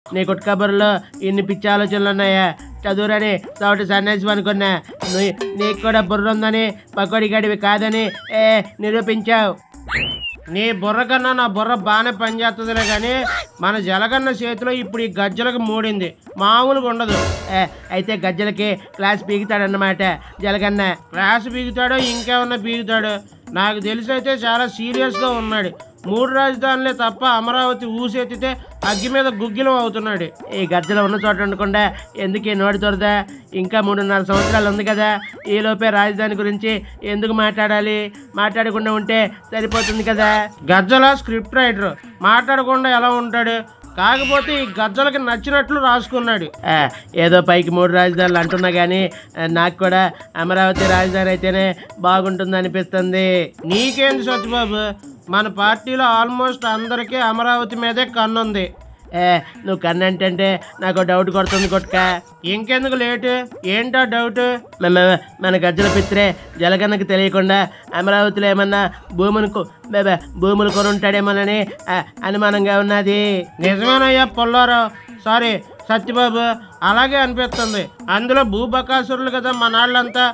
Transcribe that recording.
నీ గుట్కా బుర్రలో ఇన్ని పిచ్చి ఆలోచనలు ఉన్నాయా? చదువురని చోట సన్యాసి అనుకున్నా, నీకు కూడా బుర్ర ఉందని పకోడి గడివి కాదని నిరూపించావు. నీ బుర్ర కన్నా నా బుర్ర బాగానే పనిచేస్తుందిలే కానీ మన జలగన్న చేతిలో ఇప్పుడు ఈ గజ్జలకు మూడింది, మామూలుగా ఉండదు. అయితే గజ్జలకి క్లాస్ పీగుతాడన్నమాట. జలగన్న క్లాస్ పీగుతాడో ఇంకేమన్నా పీగుతాడో నాకు తెలిసి అయితే చాలా సీరియస్గా ఉన్నాడు. 3 రాజధానులే తప్ప అమరావతి ఊసెత్తితే అగ్గి మీద గుగ్గిలం అవుతున్నాడు. ఈ గజ్జలు ఉన్న చోట ఉండకుండా ఎందుకు నోటి తొరదా? ఇంకా 3.5 సంవత్సరాలు ఉంది కదా, ఈలోపే రాజధాని గురించి ఎందుకు మాట్లాడాలి? మాట్లాడకుండా ఉంటే సరిపోతుంది కదా. గజ్జల స్క్రిప్ట్ రైటర్ మాట్లాడకుండా ఎలా ఉంటాడు? కాకపోతే ఈ గజ్జలకి నచ్చినట్లు రాసుకున్నాడు. ఏదో పైకి 3 రాజధానులు అంటున్నా కానీ నాకు కూడా అమరావతి రాజధాని అయితేనే బాగుంటుంది అనిపిస్తుంది. నీకేంది సత్యబాబు, మన పార్టీలో ఆల్మోస్ట్ అందరికీ అమరావతి మీదే కన్నుంది. నువ్వు కన్ను అంటే నాకు డౌట్ కొడుతుంది కొట్టుక. ఇంకెందుకు లేటు? ఏంటో డౌట్? మన గజ్జల పిత్రే జలగన్నకి తెలియకుండా అమరావతిలో ఏమన్నా భూములు కొనుంటాడేమోనని అనుమానంగా ఉన్నది. నిజమేనయ్యా పుల్లారావు, సారీ సత్యబాబు, అలాగే అనిపిస్తుంది. అందులో భూబకాసురులు కదా మన వాళ్ళంతా.